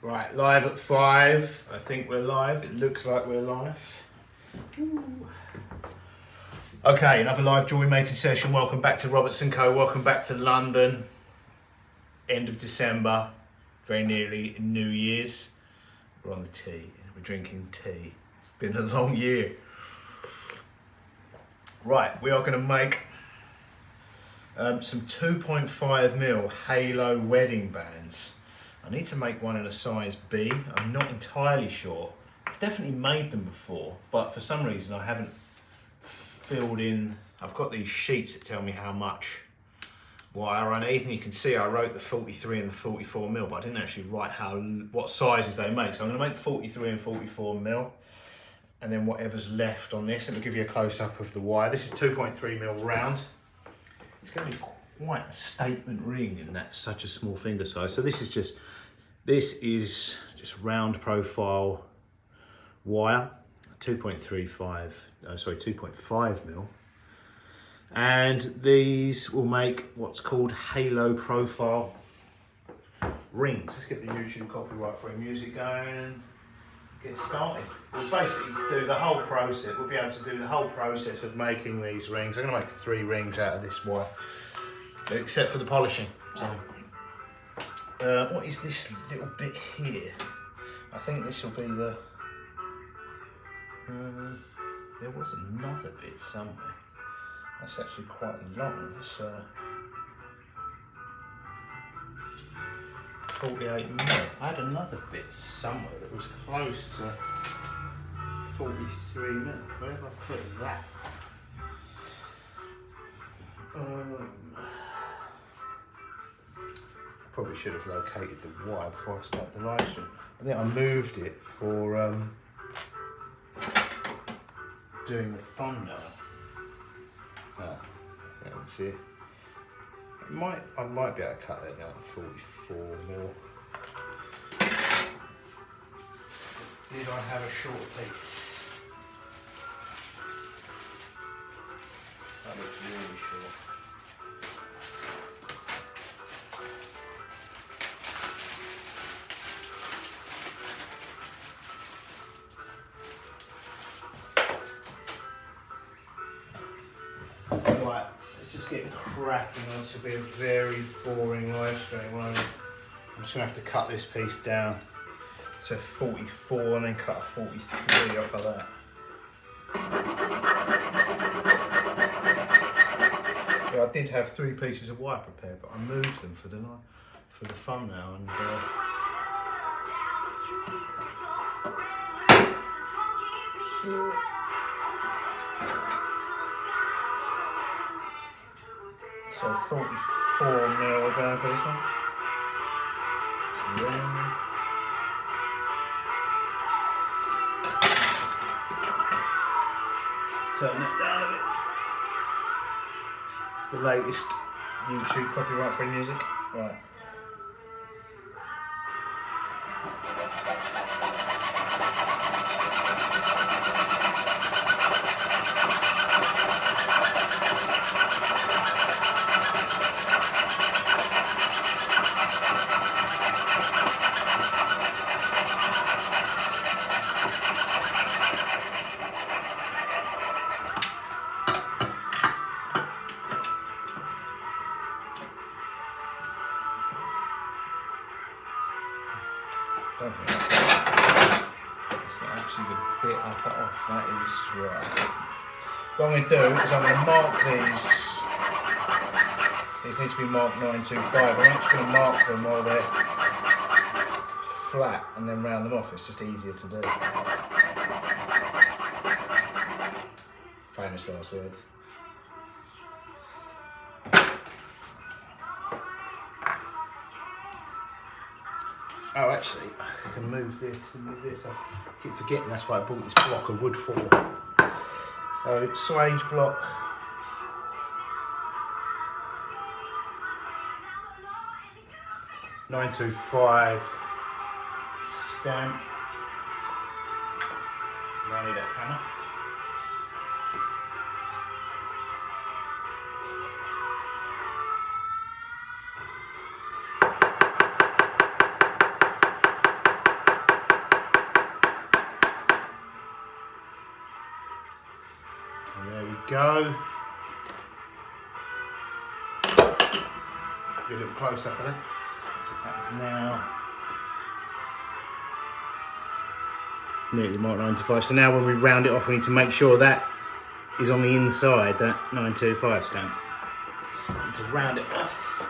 Right, live at 5. I think we're live. It looks like we're live. Ooh. Okay, another live jewellery making session. Welcome back to Roberts & Co. Welcome back to London. End of December, very nearly New Year's. We're on the tea. We're drinking tea. It's been a long year. Right, we are going to make some 2.5mm halo wedding bands. I need to make one in a size B. I'm not entirely sure. I've definitely made them before, but for some reason I haven't filled in. I've got these sheets that tell me how much wire I need, and you can see I wrote the 43 and the 44mm, but I didn't actually write what sizes they make. So I'm going to make 43 and 44mm, and then whatever's left on this, and it'll give you a close-up of the wire. This is 2.3mm round. It's going to be quite a statement ring in that such a small finger size. So this is just round profile wire, 2.5mm, and these will make what's called halo profile rings. Let's get the YouTube copyright free music going and get started. We'll basically do the whole process. We'll be able to do the whole process of making these rings. I'm going to make 3 rings out of this wire, except for the polishing. So, what is this little bit here? I think this will be the. There was another bit somewhere. That's actually quite long. It's 48mm. I had another bit somewhere that was close to 43mm. Where have I put that? Probably should have located the wire before I start the live stream. I think I moved it for doing the thumbnail. That's it. I might be able to cut that down to 44mm. Did I have a short piece? That looks really short. Right, let's just get cracking on. This will be a very boring live stream, won't it? I'm just going to have to cut this piece down to 44 and then cut a 43 off of that. Yeah, I did have 3 pieces of wire prepared, but I moved them for the thumbnail, and so 44mm we're going for this one. So turn it down a bit. It's the latest YouTube copyright free music. Right. Don't think that's not actually the bit I cut off. That is right. What I'm going to do is I'm going to mark these. These need to be marked 925. I'm actually going to mark them while they're flat and then round them off. It's just easier to do. Famous last words. Oh, actually, I can move this and move this. I keep forgetting that's why I bought this block of wood for. So, swage block. .925 stamp. I need a hammer. go. Give you a little close up of that. That is now nearly mark 95. So now when we round it off, we need to make sure that is on the inside, that 925 stamp. And to round it off,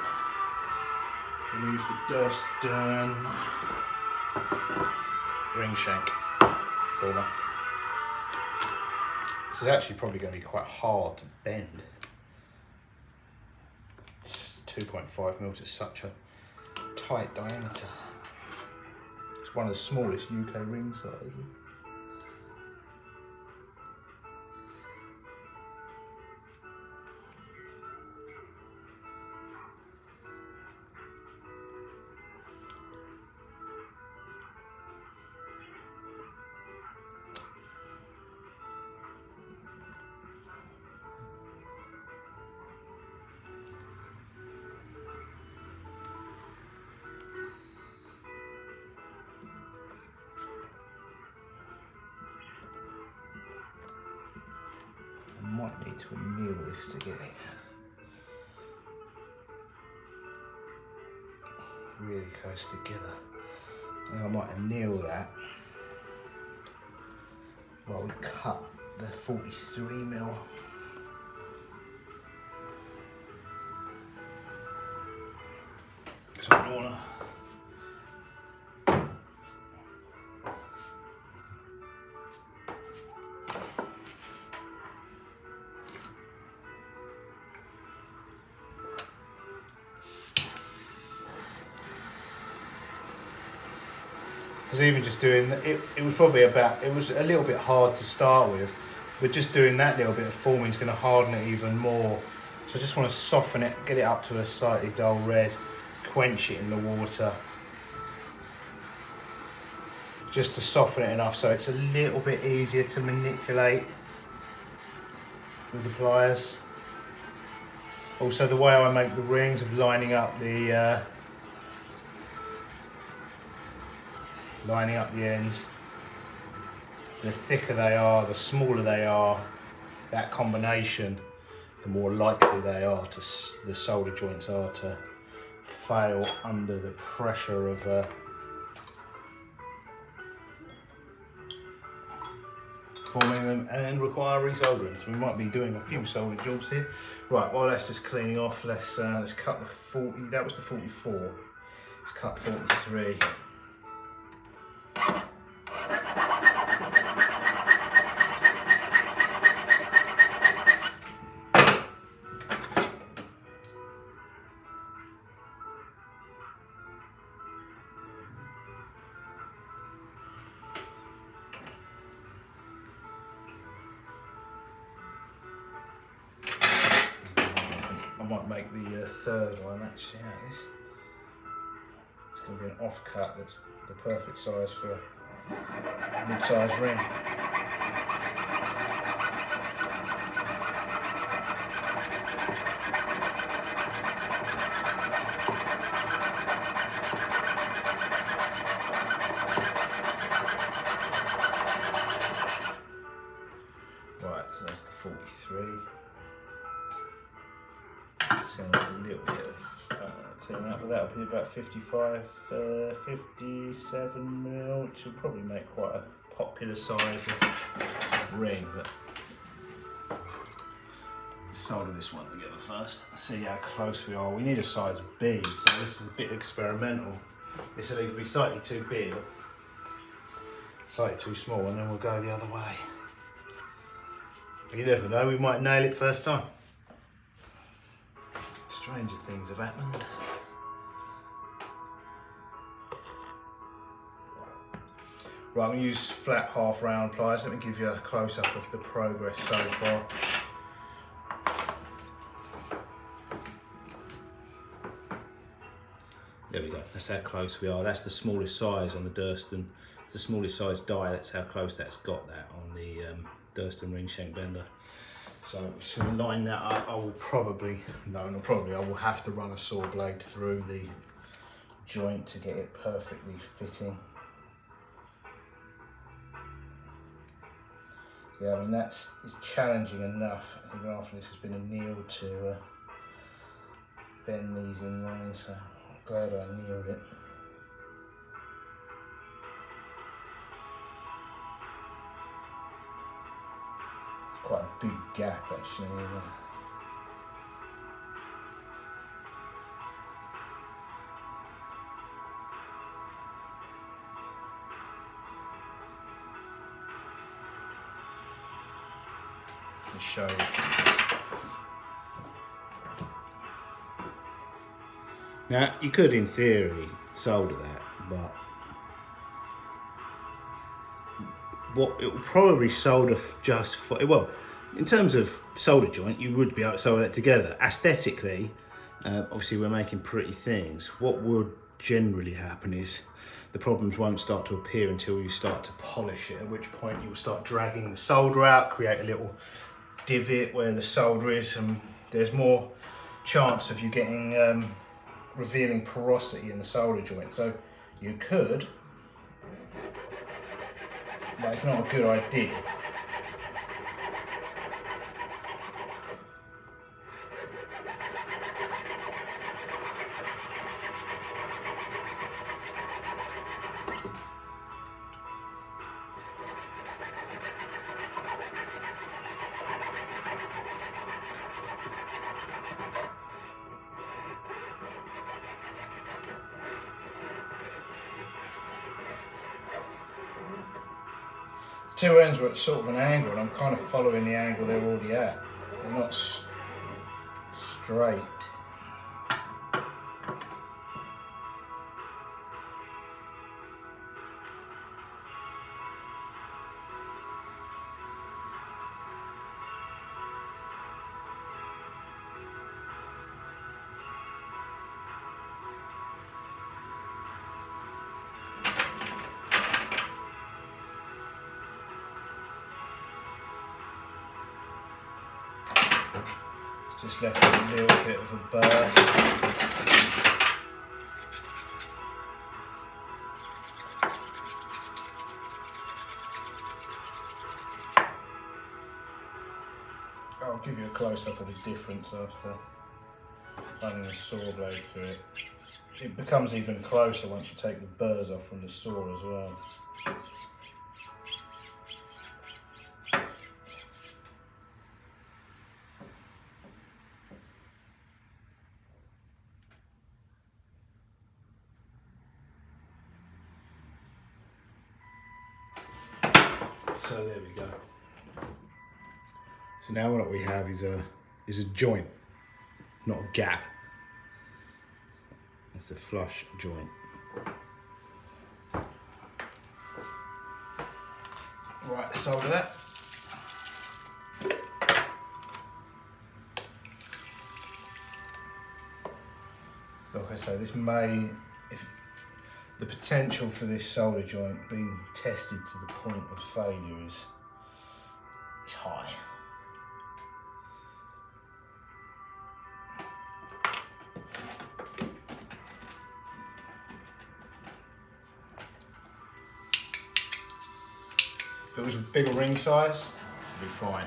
we use the Durston ring shank former. This is actually probably going to be quite hard to bend. It's 2.5mm, it's such a tight diameter. It's one of the smallest UK ring sizes. Might need to anneal this to get it really close together. I think I might anneal that while we cut the 43mm. So I don't want to. Because even just doing it, it was probably about, it was a little bit hard to start with, but just doing that little bit of forming is going to harden it even more. So I just want to soften it, get it up to a slightly dull red, quench it in the water, just to soften it enough so it's a little bit easier to manipulate with the pliers. Also the way I make the rings of lining up the ends, the thicker they are, the smaller they are, that combination, the more likely they are to, the solder joints are to fail under the pressure of forming them and require resoldering. So we might be doing a few solder jobs here. Right, while that's just cleaning off, let's cut the 40, that was the 44. Let's cut 43. I might make the third one actually out of this. It's going to be an off cut that's the perfect size for a mid-sized ring. Right, so that's the 43. It's going to be a little bit of cleaning up, but that'll be about 55, 57mm, which will probably make quite a popular size of ring. But let's solder this one together first. See how close we are. We need a size B, so this is a bit experimental. This will either be slightly too big or slightly too small, and then we'll go the other way. You never know, we might nail it first time. Stranger things have happened. Right, I'm going to use flat half round pliers. Let me give you a close up of the progress so far. There we go, that's how close we are. That's the smallest size on the Durston. It's the smallest size die, that's how close that's got that on the Durston ring shank bender. So I'm just going to line that up. I will probably, I will have to run a saw blade through the joint to get it perfectly fitting. Yeah, I mean it's challenging enough, even after this has been annealed, to bend these in line, so I'm glad I annealed it. Quite a big gap actually. To show it. Now you could, in theory, solder that, but what it will probably solder just for, well, in terms of solder joint, you would be able to solder that together. Aesthetically, obviously we're making pretty things. What would generally happen is the problems won't start to appear until you start to polish it, at which point you'll start dragging the solder out, create a little divot where the solder is, and there's more chance of you getting revealing porosity in the solder joint. So you could, but it's not a good idea. Two ends were at sort of an angle, and I'm kind of following the angle they're already at. They're not straight. Just left a little bit of a burr. I'll give you a close-up of the difference after running a saw blade through it. It becomes even closer once you take the burrs off from the saw as well. So there we go. So now what we have is a joint, not a gap. It's a flush joint. Right, solder that. Like I say, this may, if the potential for this solder joint being tested to the point of failure is high. If it was a bigger ring size, it'd be fine.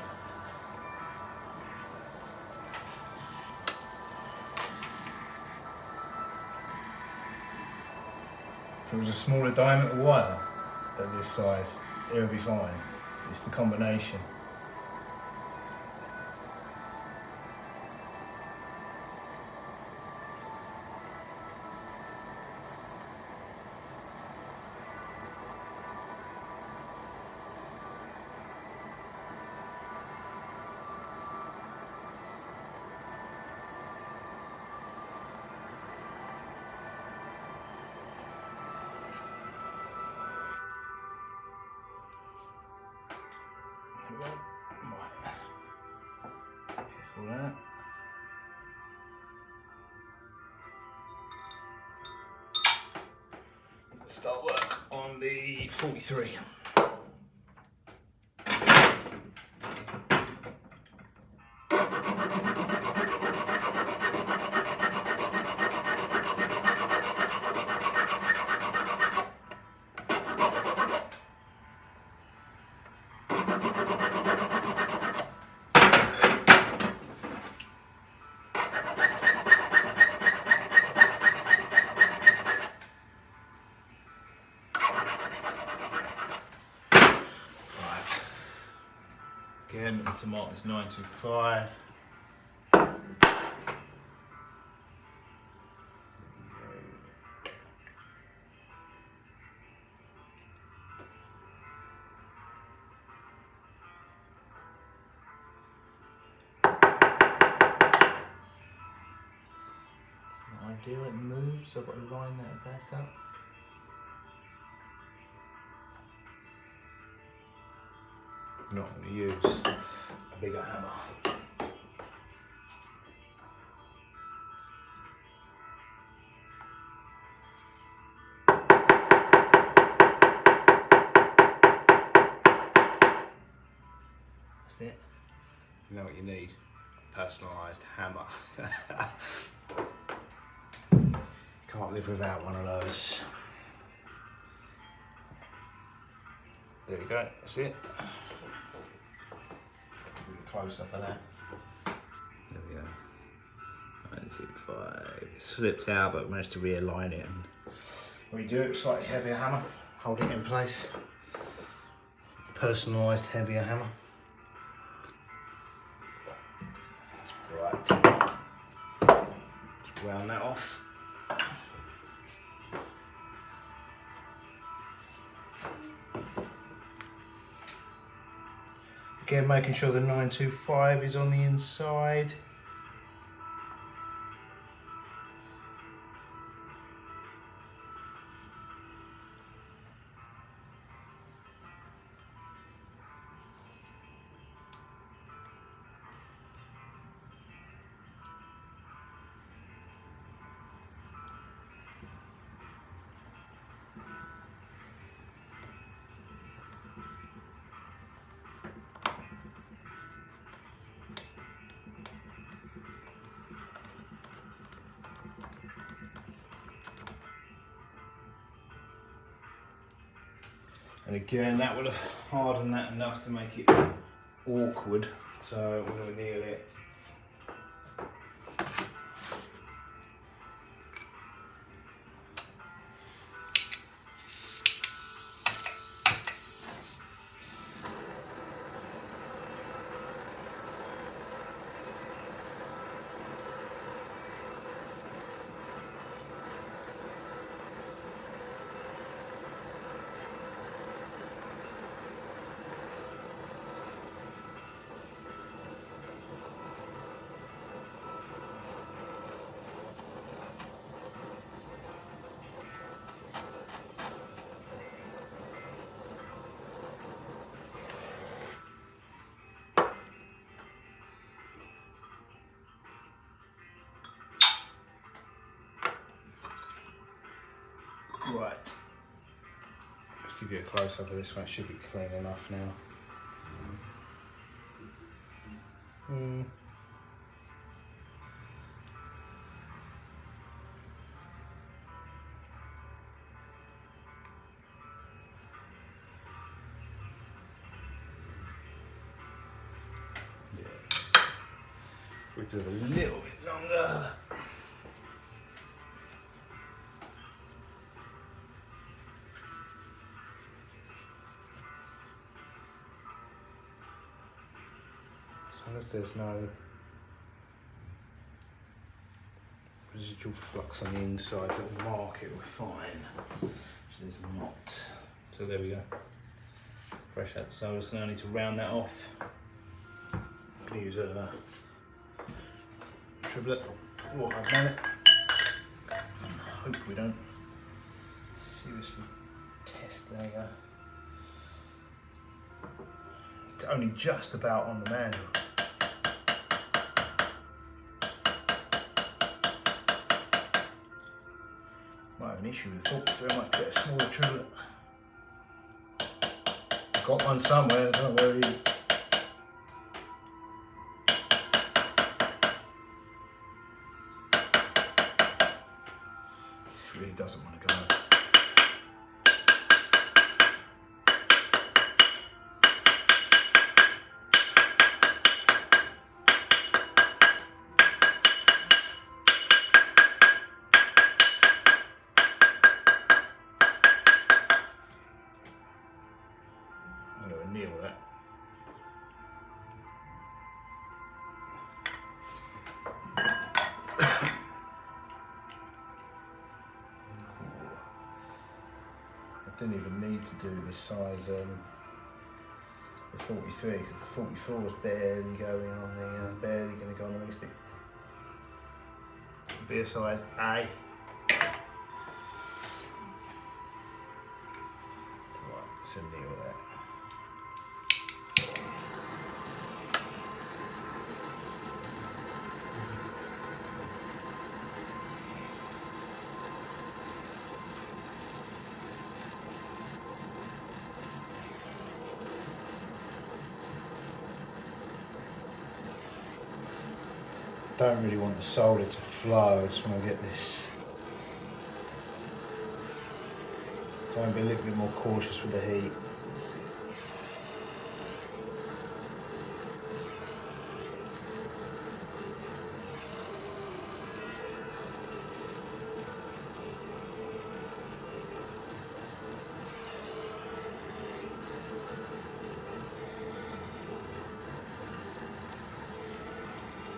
If it was a smaller diameter wire at this size, it would be fine. It's the combination. That. Start work on the 43. again, and to mark this 925. Idea it moves, so I've got to line that back up. I'm not going to use a bigger hammer. That's it. You know what you need? A personalised hammer. Can't live without one of those. There you go, that's it. A close up of that. There we go. 925. It slipped out, but managed to realign it. And when you do it, slightly heavier hammer, hold it in place. Personalised heavier hammer. Right. Just round that off. Again, making sure the 925 is on the inside. And again, that will have hardened that enough to make it awkward, so I'm going to anneal it. Right, let's give you a close up of this one. It should be clean enough now. Yes. We'll do it a little bit longer. As long as there's no residual flux on the inside that will mark it, we're fine. So there's not. So there we go. Fresh out the solder, so now I need to round that off. I'm going to use a triplet or a mallet. I hope we don't seriously test. There you go. It's only just about on the mandrel. Might have an issue with the fork, so I might get a smaller triplet. I've got one somewhere, I don't know where it is. This really doesn't want to go. I'm going to anneal that. didn't even need to do the size the 43 because the 44 is barely going on the barely going to go on the wing stick. It'll be a size A. Right, so kneel that. Don't really want the solder to flow, I just want to get this. So I'm going to be a little bit more cautious with the heat.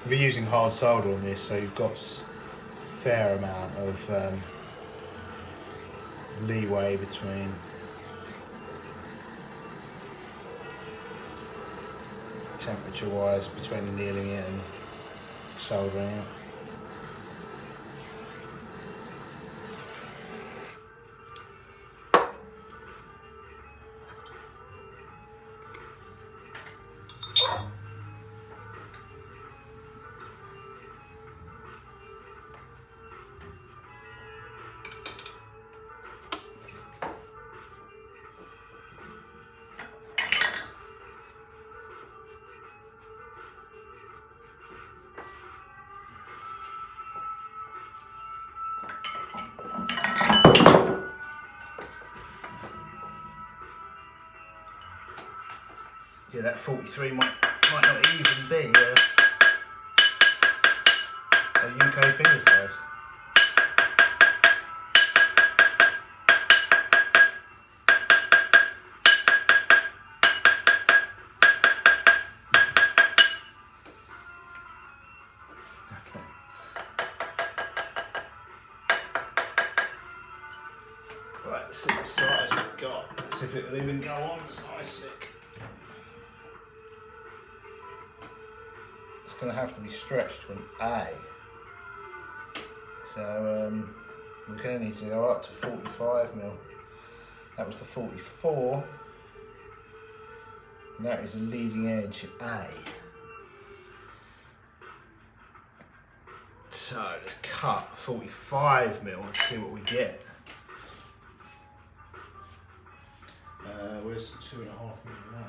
We're using hard solder on this, so you've got a fair amount of leeway between temperature-wise between annealing it and soldering it. Yeah, that 43 might not even be a UK finger size. Right, let's see what size we've got. Let's see if it will even go on the size stick. It's going to have to be stretched to an A. So we're going to need to go up to 45mm. That was the 44. And that is the leading edge A. So let's cut 45mm and see what we get. Where's the 2.5mm now?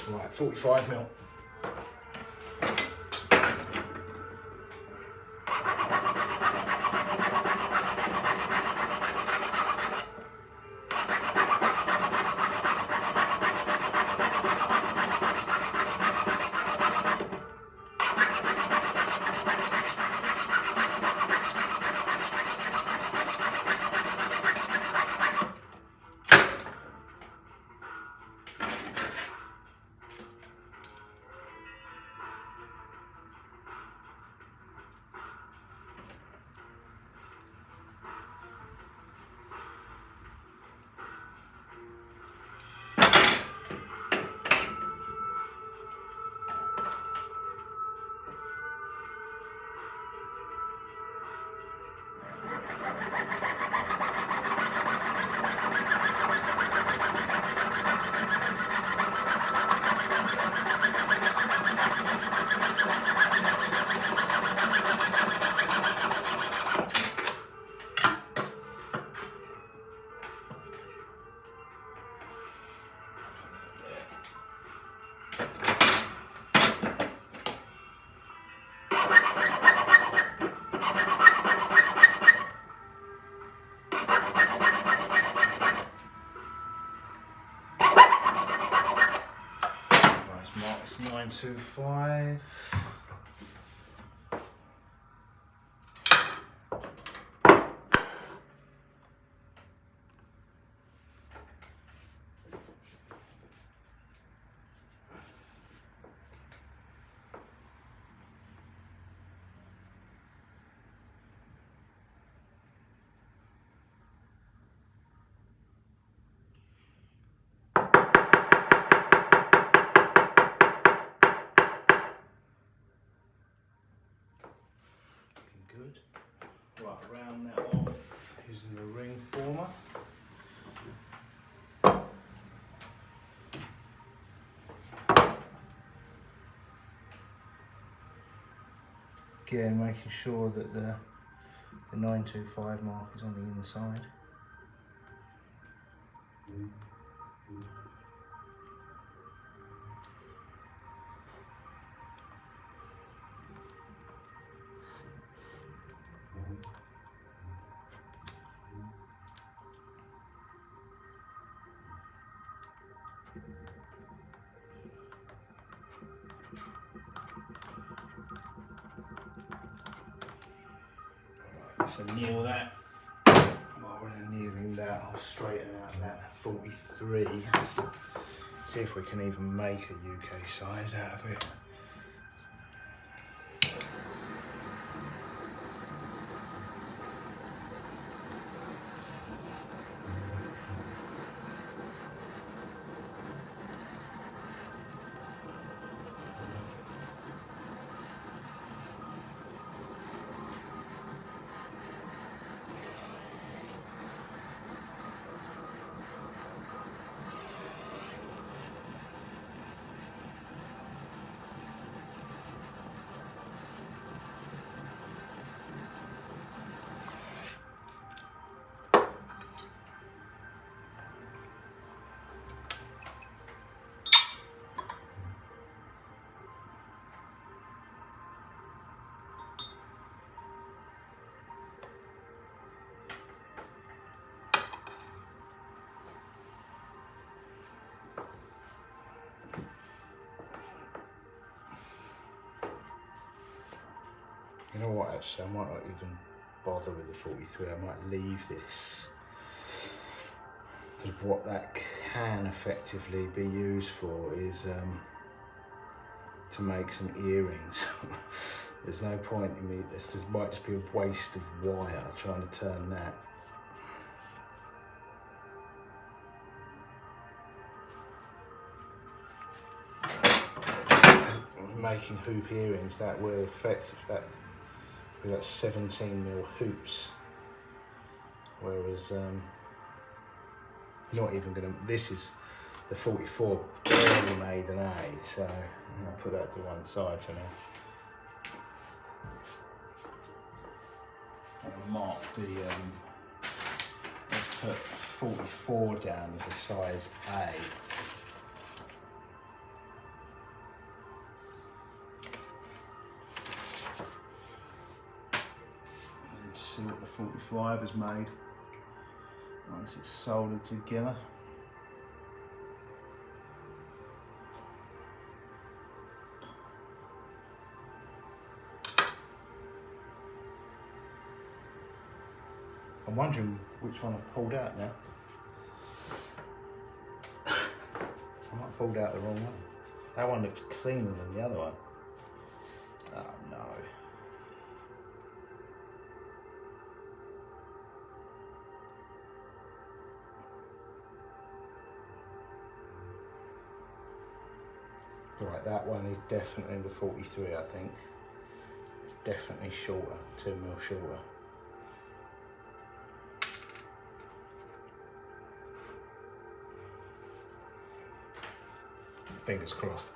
Right, 45mm. It's 925. Again, making sure that the 925 mark is on the inside. So near that, while we're nearing that, I'll straighten out that 43. See if we can even make a UK size out of it. You know what, actually, I might not even bother with the 43, I might leave this. Because what that can effectively be used for is to make some earrings. There's no point in me, this might just be a waste of wire trying to turn that. Making hoop earrings, that will affect that. We've got 17mm hoops, whereas not even gonna. This is the 44 barely made an A, so I'll put that to one side for now. I'll mark the. Let's put 44 down as a size A. See what the 45 has made once it's soldered together. I'm wondering which one I've pulled out now. I might have pulled out the wrong one. That one looks cleaner than the other one. Oh no. Right, that one is definitely the 43, I think. It's definitely shorter, 2mm shorter. Fingers crossed.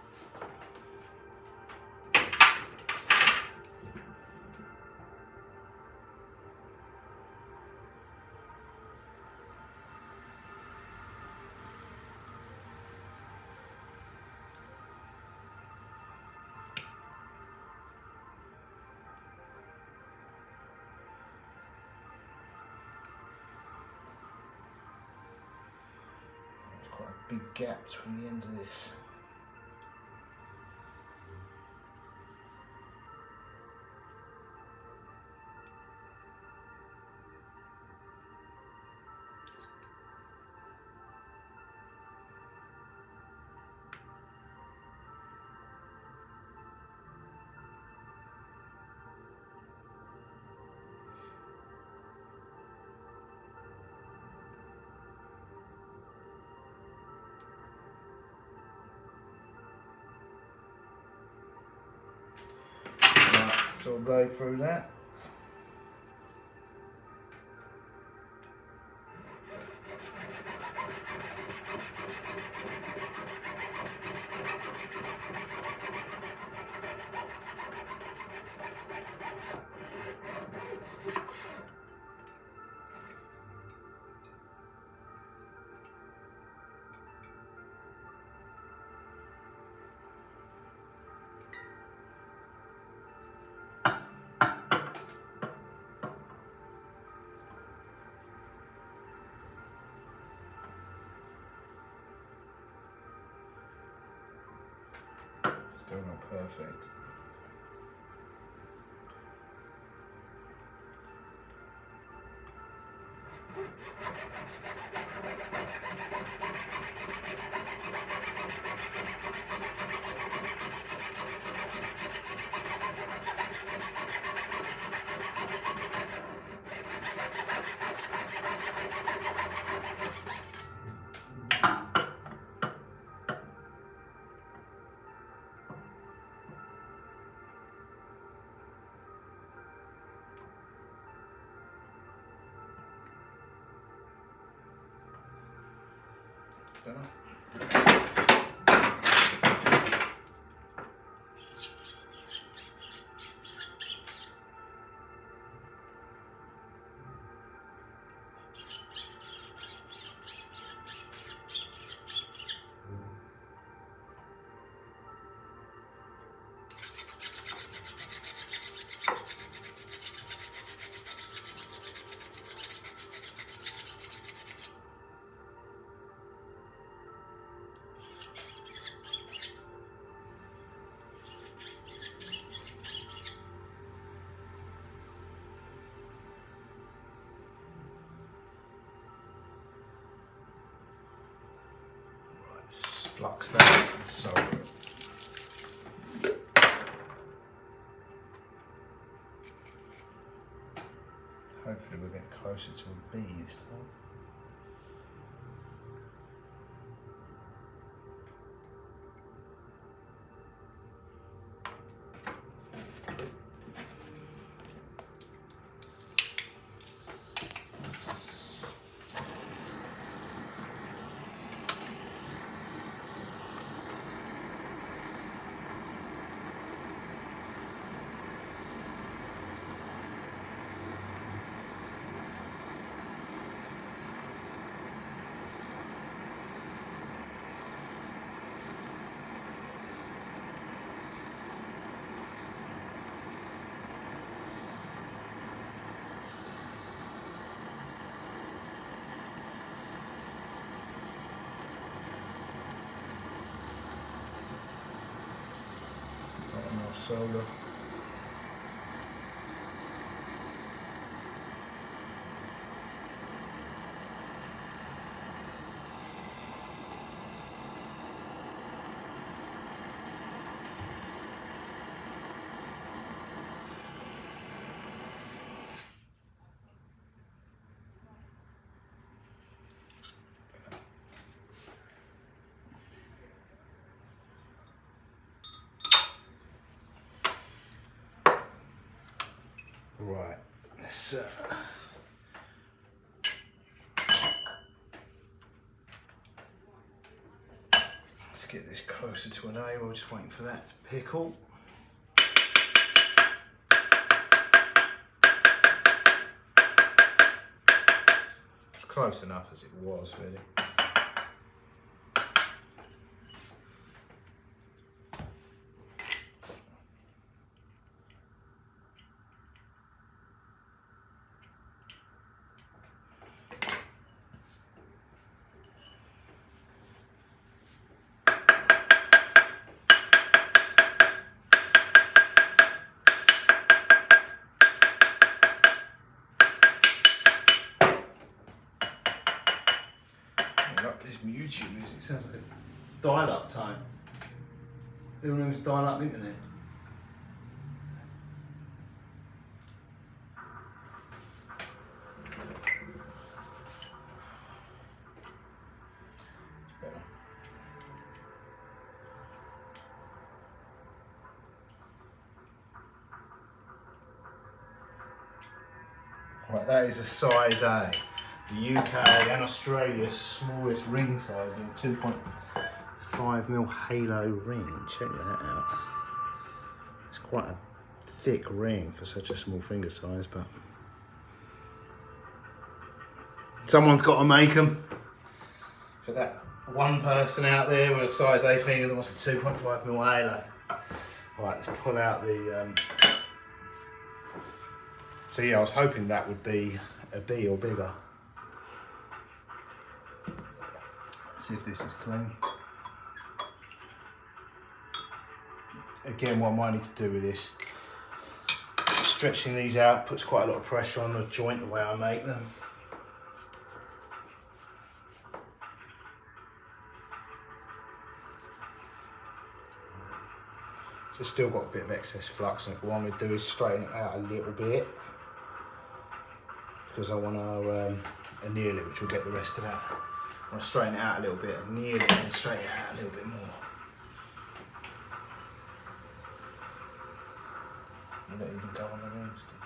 There's quite a big gap between the ends of this. So I'll go through that. Still not perfect. Better. Flux that and solder it. Hopefully we'll get closer to a B this time. Solder. Right, let's get this closer to an A. We're just waiting for that to pickle. It's close enough as it was, really. YouTube music sounds like a dial-up tone. Everyone knows dial-up internet. Right, that is a size A. The UK and Australia's smallest ring size in 2.5mm halo ring. Check that out. It's quite a thick ring for such a small finger size, but someone's got to make them. For that one person out there with a size A finger that wants a 2.5mm halo. Right, let's pull out the. So yeah, I was hoping that would be a B or bigger. See if this is clean. again, what I might need to do with this, stretching these out puts quite a lot of pressure on the joint the way I make them. So it's still got a bit of excess flux, and what I'm going to do is straighten it out a little bit, because I want to anneal it, which will get the rest of that. I want to straighten it out a little bit, anneal it, and straighten it out a little bit more. You don't even go on the ring stick.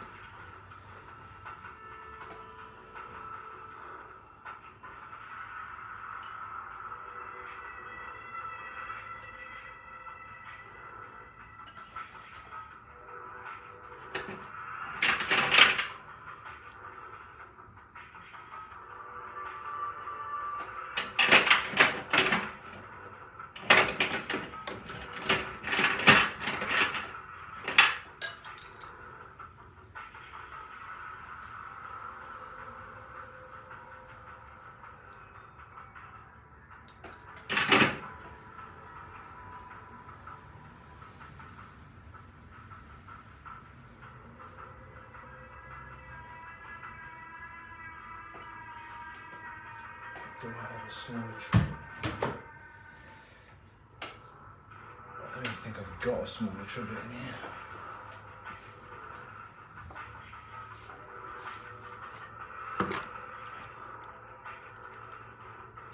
Do I have a smaller triblet? I don't even think I've got a smaller triblet in here.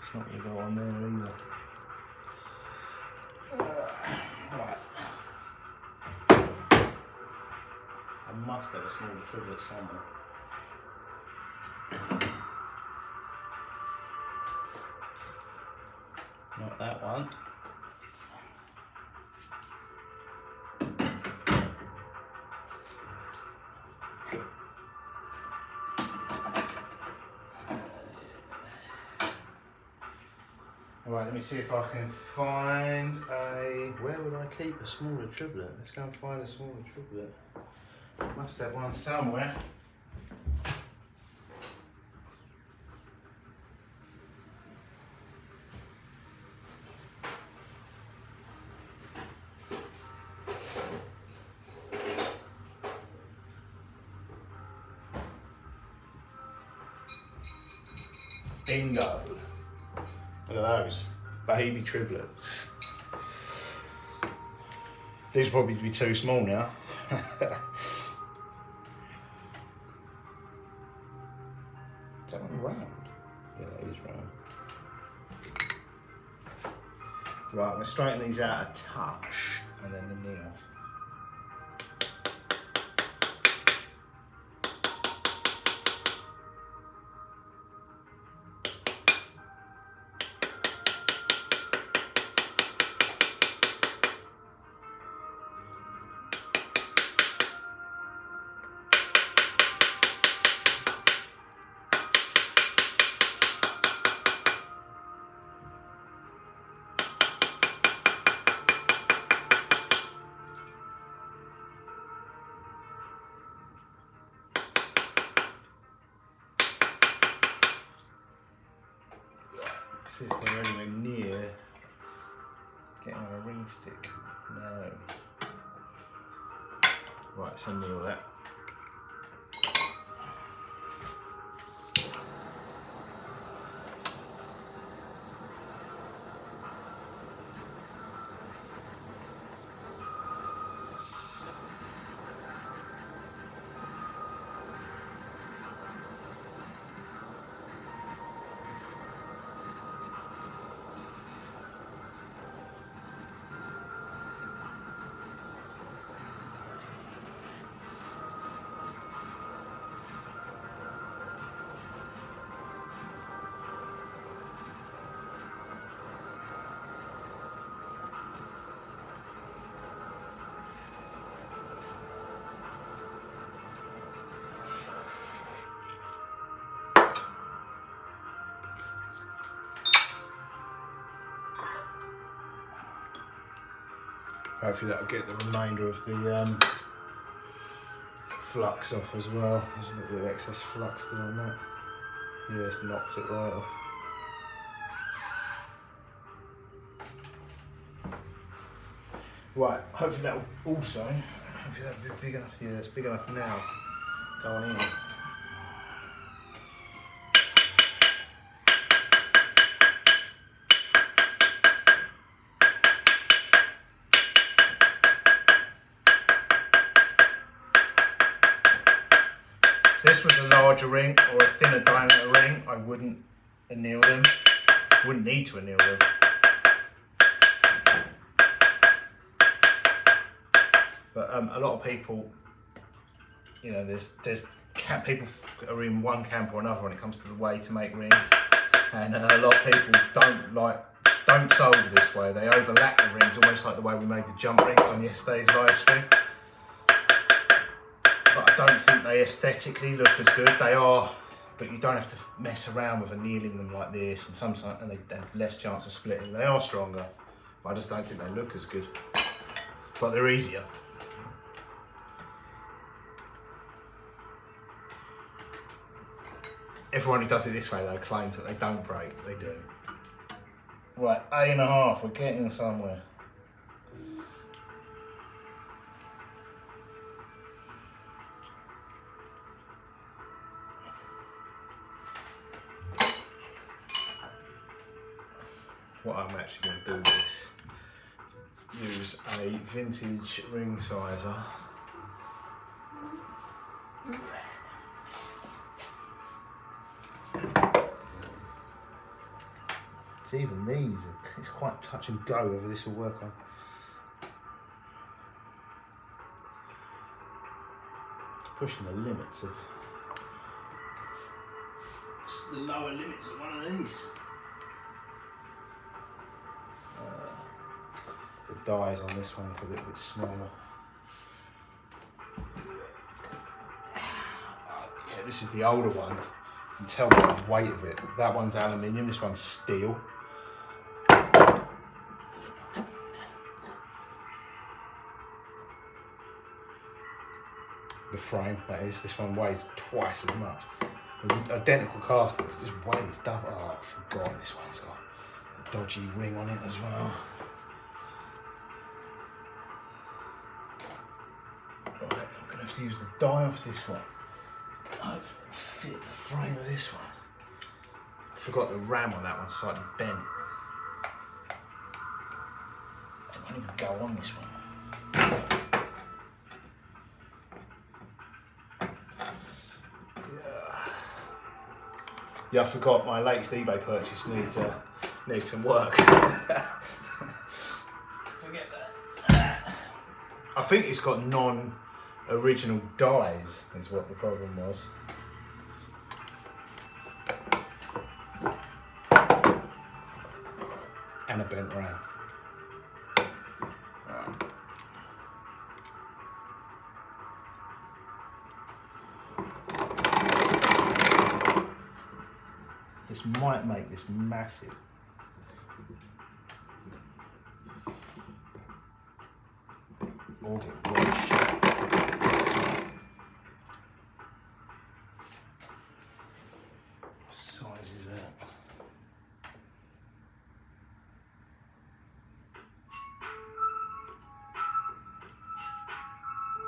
It's not going to go on there either. Right. I must have a smaller triblet somewhere. Not that one. Alright, let me see if I can find a... Where would I keep a smaller triblet? Let's go and find a smaller triblet. Must have one somewhere. Bingo. Look at those, baby triplets. These will probably be too small now. Is that one round? Yeah, that is round. Right, I'm going to straighten these out a touch and then the nail. See if they're anywhere near getting on a ring stick. No. Right, so nail that. Hopefully that'll get the remainder of the flux off as well. There's a little bit of excess flux still on that. Yeah, it's knocked it right off. Right, hopefully that will also, hopefully that'll be big enough. Yeah, it's big enough now. Go on in. If this was a larger ring or a thinner diameter ring, I wouldn't anneal them. Wouldn't need to anneal them. But a lot of people, you know, there's people are in one camp or another when it comes to the way to make rings, and a lot of people don't solder this way. They overlap the rings, almost like the way we made the jump rings on yesterday's live stream. But I don't think they aesthetically look as good. They are, but you don't have to mess around with annealing them like this, and sometimes they have less chance of splitting. They are stronger, but I just don't think they look as good. But they're easier. Everyone who does it this way though claims that they don't break. They do. Right, 8.5. We're getting somewhere. What I'm actually going to do is use a vintage ring sizer. It's even these, it's quite touch and go whether this will work on. It's pushing the limits of, the lower limits of one of these. The dies on this one look a little bit smaller. Yeah, this is the older one. You can tell by the weight of it. That one's aluminium, this one's steel. The frame, that is, this one weighs twice as much. The identical castings, it just weighs double. Oh, I forgot this one's got a dodgy ring on it as well. Right, I'm going to have to use the die off this one. Hopefully it'll fit the frame of this one. I forgot the ram on that one, slightly bent. It won't even go on this one. Yeah, I forgot my latest eBay purchase needs some work. Forget that. I think it's got non-original dies, is what the problem was. And a bent ram. Right. This might make this massive. Or get worse. What size is that?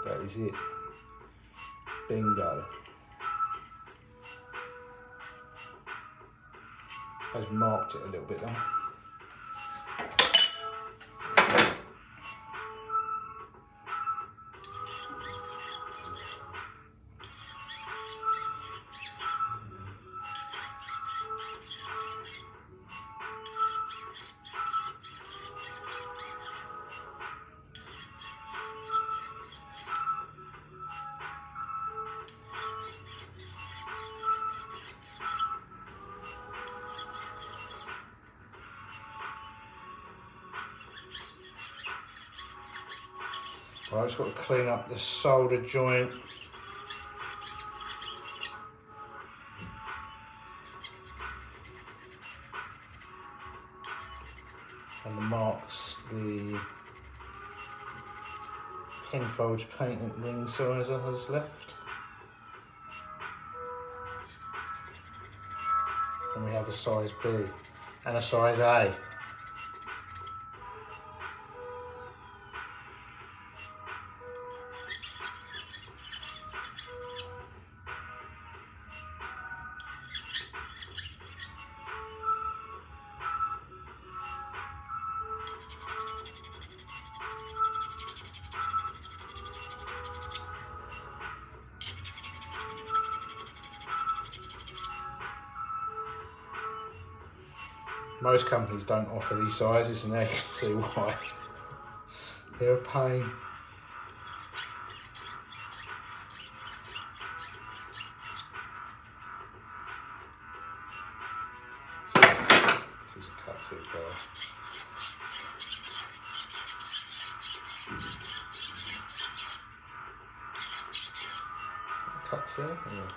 That is it. Bingo. I've marked it a little bit though. I've just got to clean up the solder joint. And the marks the Penfolds patent ring sizer has left. And we have a size B and a size A. Most companies don't offer these sizes, and there you can see why. They're a pain. Cut too far. Cut here? Yeah.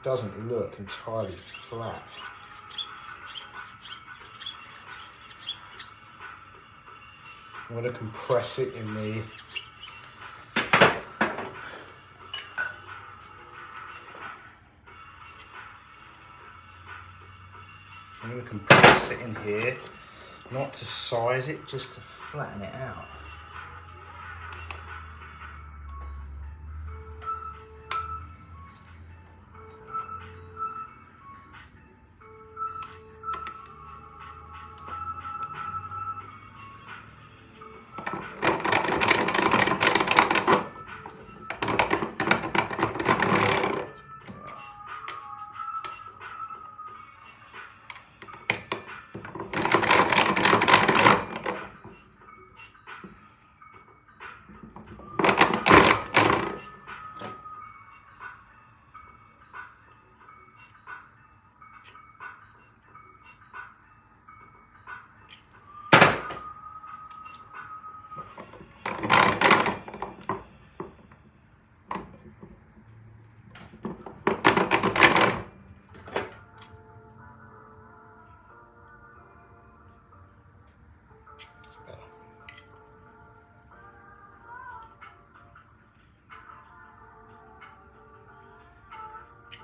Doesn't look entirely flat. I'm going to compress it in the in here, not to size it, just to flatten it out.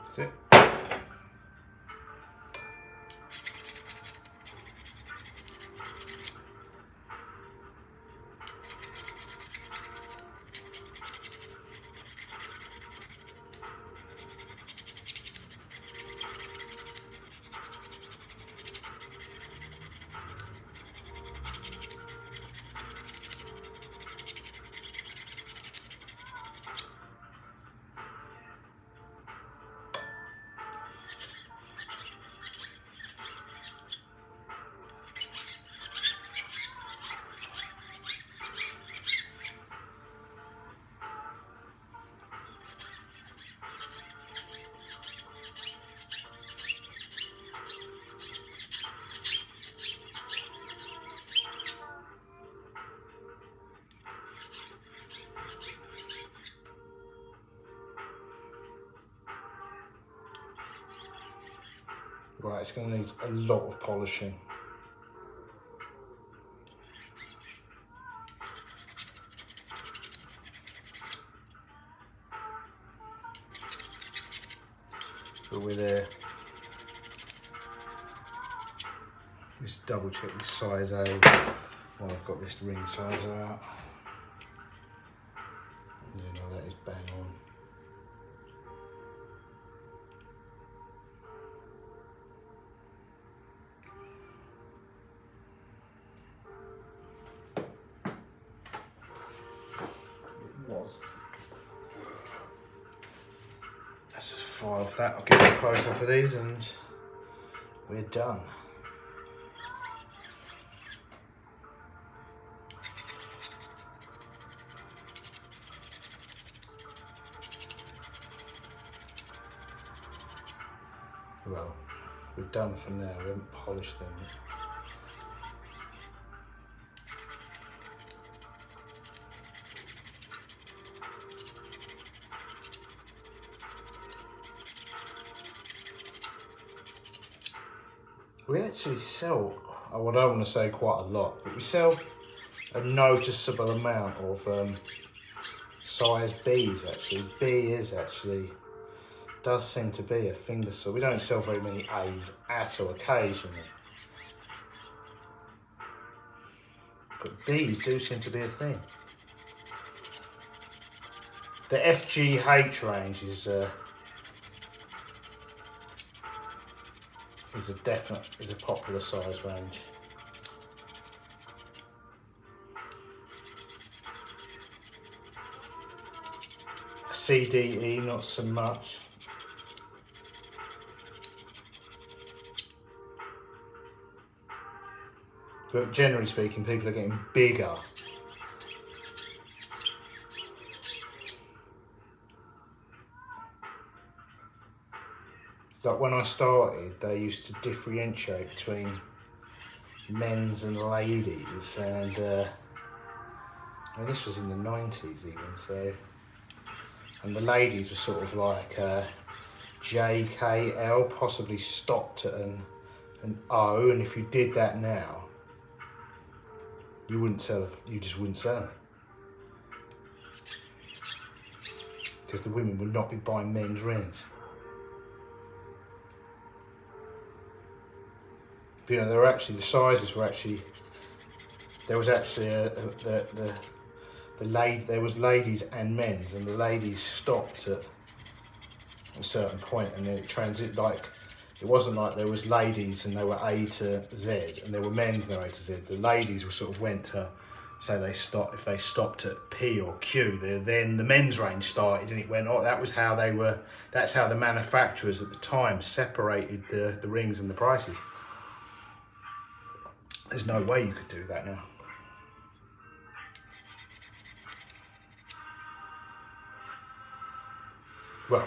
That's it. Right, it's going to need a lot of polishing. But we're there. Just double check the size out while I've got this ring sizer out. Yeah, no, that is bang on. Let's just file off that. I'll get a close up of these and we're done. Well, we're done for now. We haven't polished them. We actually sell, oh, I don't want to say quite a lot, but we sell a noticeable amount of size Bs actually. B is actually, does seem to be a finger size. We don't sell very many As at all, occasionally. But Bs do seem to be a thing. The FGH range is a popular size range. CDE not so much. But generally speaking, people are getting bigger. Like when I started, they used to differentiate between men's and ladies, and this was in the 90s even, so, and the ladies were sort of like JKL, possibly stopped at an O, and if you did that now, you wouldn't sell, you just wouldn't sell them. Because the women would not be buying men's rings. But, you know, there were actually, the sizes were actually, there was actually there was ladies and men's, and the ladies stopped at a certain point, and then it transited, like, it wasn't like there was ladies and they were A to Z, and there were men's and they were A to Z. The ladies were sort of went to, say they stopped, if they stopped at P or Q, then the men's range started, and it went, oh, that was how they were, that's how the manufacturers at the time separated the rings and the prices. There's no way you could do that now. Well,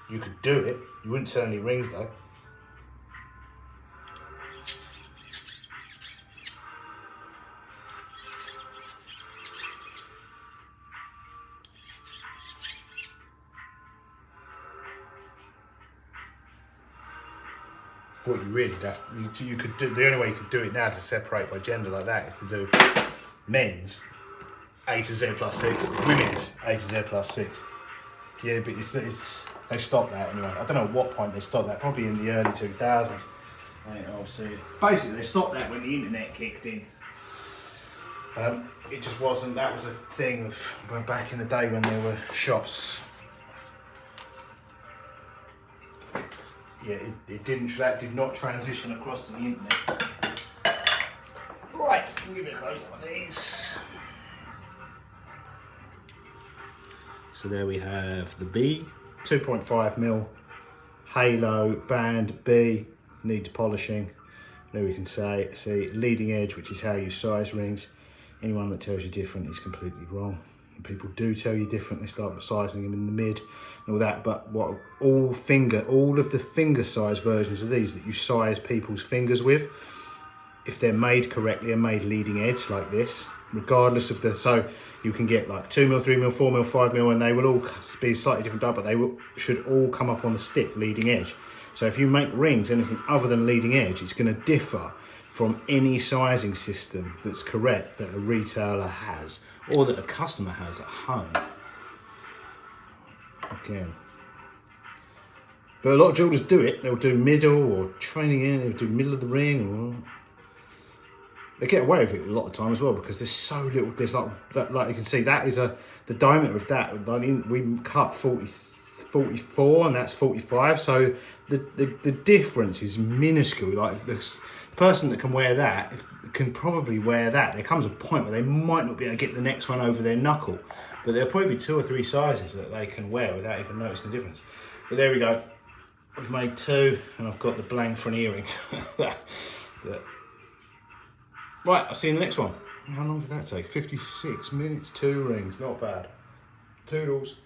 you could do it, you wouldn't sell any rings though. What you really have, you could do, the only way you could do it now to separate by gender like that is to do men's A to Z plus 6, women's A to Z plus 6. Yeah, but it's they stopped that anyway. I don't know at what point they stopped that, probably in the early 2000s. I'll see. Basically, they stopped that when the internet kicked in. It just wasn't, that was a thing of, well, back in the day when there were shops. Yeah, that did not transition across to the internet. Right, we'll give it a close on these. So there we have the B, 2.5mm, halo, band, B, needs polishing. There we can see leading edge, which is how you size rings. Anyone that tells you different is completely wrong. People do tell you different, they start sizing them in the mid and all that, but what all of the finger size versions of these that you size people's fingers with, if they're made correctly and made leading edge like this, regardless of the, so you can get like 2mm, 3mm, 4mm, 5mm, and they will all be slightly different but they should all come up on the stick leading edge. So if you make rings anything other than leading edge, it's going to differ from any sizing system that's correct that a retailer has or that a customer has at home. Again. But a lot of jewelers do it. They'll do middle or training in, they'll do middle of the ring, or they get away with it a lot of the time as well because there's so little, there's like you can see, that is the diameter of that, we cut 44 and that's 45, so the difference is minuscule. Like this person that can wear that can probably wear that. There comes a point where they might not be able to get the next one over their knuckle, but there'll probably be 2 or 3 sizes that they can wear without even noticing the difference. But there we go. I've made 2 and I've got the blank for an earring. Right, I'll see you in the next one. How long did that take? 56 minutes, 2 rings, not bad. Toodles.